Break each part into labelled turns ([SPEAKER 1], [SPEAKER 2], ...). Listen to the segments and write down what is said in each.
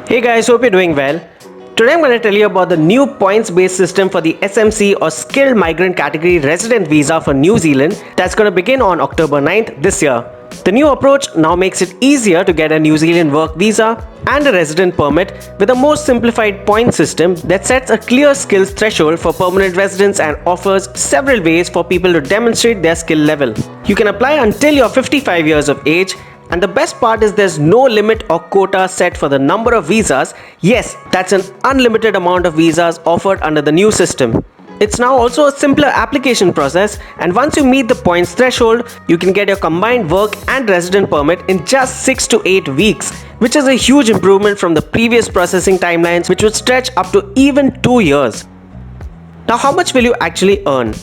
[SPEAKER 1] Hey guys, hope you're doing well. Today I'm going to tell you about the new points-based system for the SMC or Skilled Migrant Category Resident Visa for New Zealand that's going to begin on October 9th this year. The new approach now makes it easier to get a New Zealand work visa and a resident permit with a more simplified point system that sets a clear skills threshold for permanent residents and offers several ways for people to demonstrate their skill level. You can apply until you're 55 years of age. And the best part is there's no limit or quota set for the number of visas. Yes, that's an unlimited amount of visas offered under the new system. It's now also a simpler application process, and once you meet the points threshold, you can get your combined work and resident permit in just 6 to 8 weeks, which is a huge improvement from the previous processing timelines, which would stretch up to even 2 years. Now, how much will you actually earn?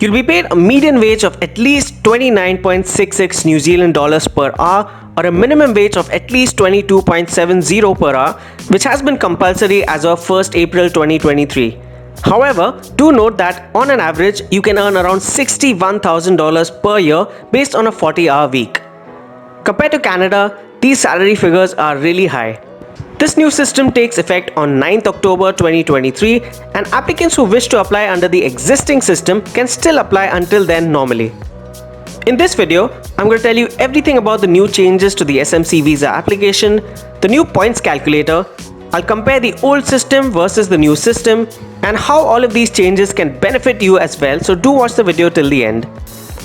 [SPEAKER 1] You'll be paid a median wage of at least 29.66 New Zealand dollars per hour or a minimum wage of at least 22.70 per hour, which has been compulsory as of 1st April 2023. However, do note that on an average, you can earn around $61,000 per year based on a 40-hour week. Compared to Canada, these salary figures are really high. This new system takes effect on 9th October 2023, and applicants who wish to apply under the existing system can still apply until then normally. In this video, I'm going to tell you everything about the new changes to the SMC visa application, the new points calculator, I'll compare the old system versus the new system, and how all of these changes can benefit you as well, so do watch the video till the end.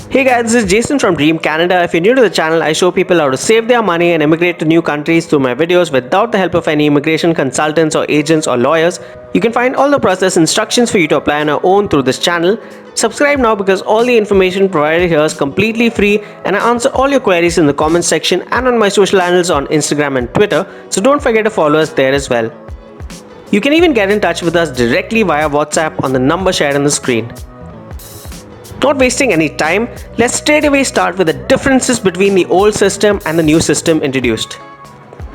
[SPEAKER 1] Hey guys, this is Jason from Dream Canada. If you're new to the channel, I show people how to save their money and immigrate to new countries through my videos without the help of any immigration consultants or agents or lawyers. You can find all the process instructions for you to apply on your own through this channel. Subscribe now because all the information provided here is completely free, and I answer all your queries in the comments section and on my social handles on Instagram and Twitter, so don't forget to follow us there as well. You can even get in touch with us directly via WhatsApp on the number shared on the screen. Not wasting any time, let's straight away start with the differences between the old system and the new system introduced.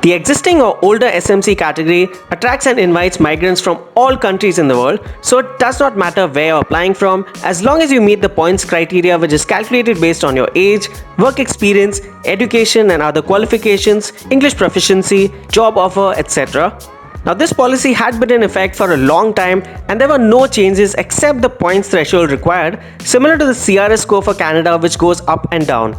[SPEAKER 1] The existing or older SMC category attracts and invites migrants from all countries in the world, so it does not matter where you're applying from as long as you meet the points criteria, which is calculated based on your age, work experience, education and other qualifications, English proficiency, job offer, etc. Now, this policy had been in effect for a long time and there were no changes except the points threshold required, similar to the CRS score for Canada, which goes up and down.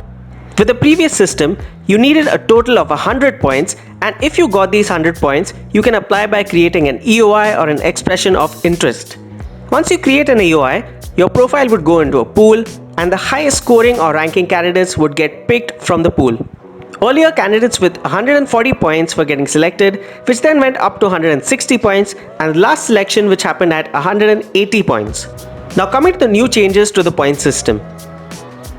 [SPEAKER 1] With the previous system, you needed a total of 100 points, and if you got these 100 points, you can apply by creating an EOI or an expression of interest. Once you create an EOI, your profile would go into a pool and the highest scoring or ranking candidates would get picked from the pool. Earlier, candidates with 140 points were getting selected, which then went up to 160 points, and the last selection which happened at 180 points. Now coming to the new changes to the point system.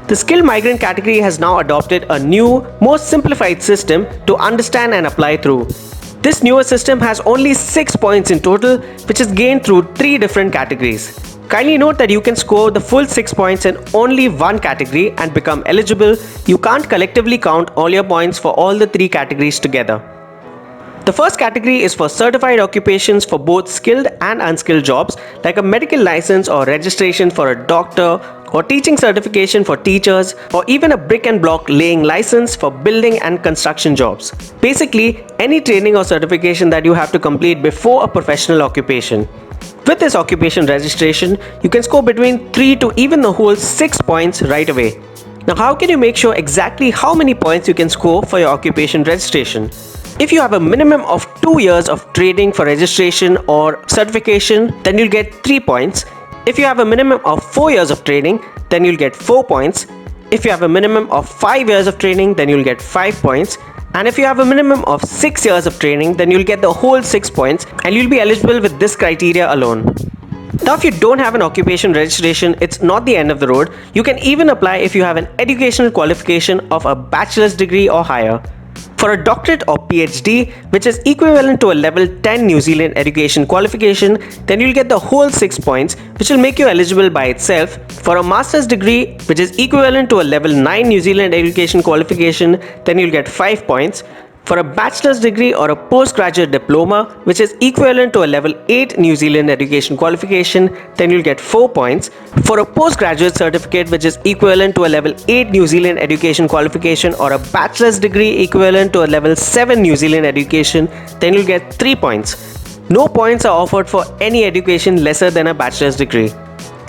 [SPEAKER 1] The skilled migrant category has now adopted a new, more simplified system to understand and apply through. This newer system has only 6 points in total, which is gained through 3 different categories. Kindly note that you can score the full 6 points in only one category and become eligible. You can't collectively count all your points for all the 3 categories together. The first category is for certified occupations for both skilled and unskilled jobs, like a medical license or registration for a doctor, or teaching certification for teachers, or even a brick and block laying license for building and construction jobs. Basically, any training or certification that you have to complete before a professional occupation. With this occupation registration, you can score between 3 to even the whole 6 points right away. Now, how can you make sure exactly how many points you can score for your occupation registration? If you have a minimum of 2 years of training for registration or certification, then you'll get 3 points. If you have a minimum of 4 years of training, then you'll get 4 points. If you have a minimum of 5 years of training, then you'll get 5 points. And if you have a minimum of 6 years of training, then you'll get the whole 6 points, and you'll be eligible with this criteria alone. Now, if you don't have an occupation registration, it's not the end of the road. You can even apply if you have an educational qualification of a bachelor's degree or higher. For a doctorate or PhD, which is equivalent to a level 10 New Zealand education qualification, then you'll get the whole 6 points, which will make you eligible by itself. For a master's degree, which is equivalent to a level 9 New Zealand education qualification, then you'll get 5 points. For a bachelor's degree or a postgraduate diploma, which is equivalent to a level 8 New Zealand education qualification, then you'll get 4 points. For a postgraduate certificate, which is equivalent to a level 8 New Zealand education qualification or a bachelor's degree equivalent to a level 7 New Zealand education, then you'll get 3 points. No points are offered for any education lesser than a bachelor's degree.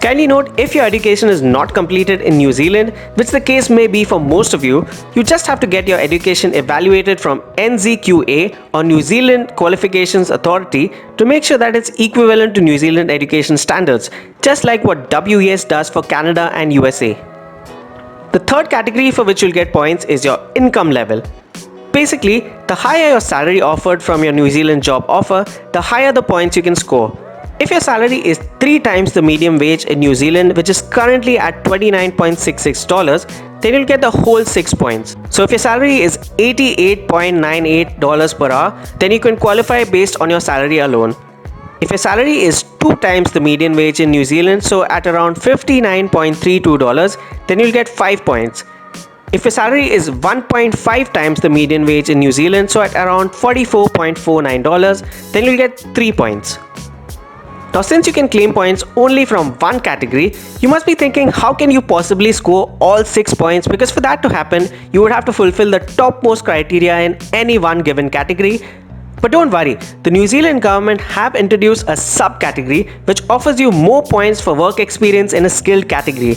[SPEAKER 1] Kindly note, if your education is not completed in New Zealand, which the case may be for most of you, you just have to get your education evaluated from NZQA or New Zealand Qualifications Authority to make sure that it's equivalent to New Zealand education standards, just like what WES does for Canada and USA. The third category for which you'll get points is your income level. Basically, the higher your salary offered from your New Zealand job offer, the higher the points you can score. If your salary is 3 times the medium wage in New Zealand, which is currently at $29.66, then you'll get the whole 6 points. So if your salary is $88.98 per hour, then you can qualify based on your salary alone. If your salary is 2 times the median wage in New Zealand, so at around $59.32, then you'll get 5 points. If your salary is 1.5 times the median wage in New Zealand, so at around $44.49, then you'll get 3 points. Now, since you can claim points only from one category, you must be thinking, how can you possibly score all 6 points? Because for that to happen, you would have to fulfill the topmost criteria in any one given category. But don't worry, the New Zealand government have introduced a subcategory which offers you more points for work experience in a skilled category.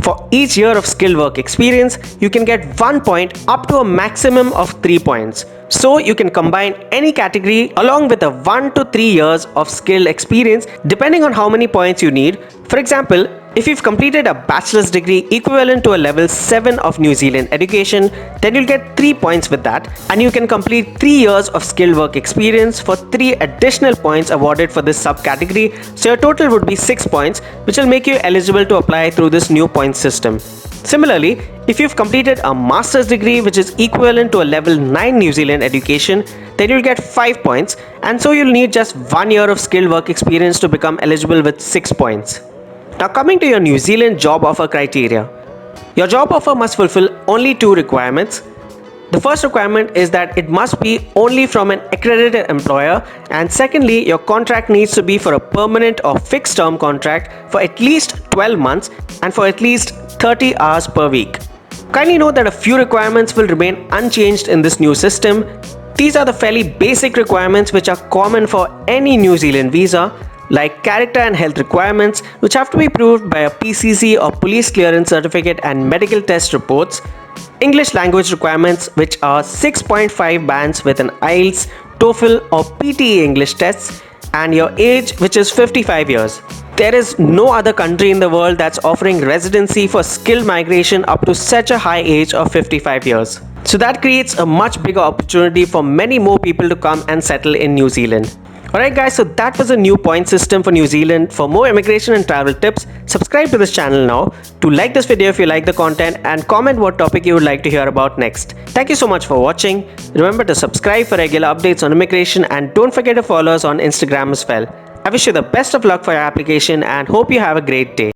[SPEAKER 1] For each year of skilled work experience, you can get 1 point up to a maximum of 3 points. So you can combine any category along with a 1 to 3 years of skilled experience depending on how many points you need. For example, if you've completed a bachelor's degree equivalent to a level 7 of New Zealand education, then you'll get 3 points with that, and you can complete 3 years of skilled work experience for 3 additional points awarded for this subcategory. So your total would be 6 points, which will make you eligible to apply through this new point system. Similarly, if you've completed a master's degree which is equivalent to a level 9 New Zealand education, then you'll get 5 points, and so you'll need just 1 year of skilled work experience to become eligible with 6 points. Now, coming to your New Zealand job offer criteria. Your job offer must fulfill only 2 requirements. The first requirement is that it must be only from an accredited employer, and secondly, your contract needs to be for a permanent or fixed term contract for at least 12 months and for at least 30 hours per week. Kindly note that a few requirements will remain unchanged in this new system. These are the fairly basic requirements which are common for any New Zealand visa, like character and health requirements, which have to be proved by a PCC or police clearance certificate and medical test reports. English language requirements, which are 6.5 bands with an IELTS, TOEFL or PTE English tests, and your age, which is 55 years. There is no other country in the world that's offering residency for skilled migration up to such a high age of 55 years. So that creates a much bigger opportunity for many more people to come and settle in New Zealand. Alright guys, so that was a new point system for New Zealand. For more immigration and travel tips, subscribe to this channel now. Do like this video if you like the content, and comment what topic you would like to hear about next. Thank you so much for watching. Remember to subscribe for regular updates on immigration, and don't forget to follow us on Instagram as well. I wish you the best of luck for your application and hope you have a great day.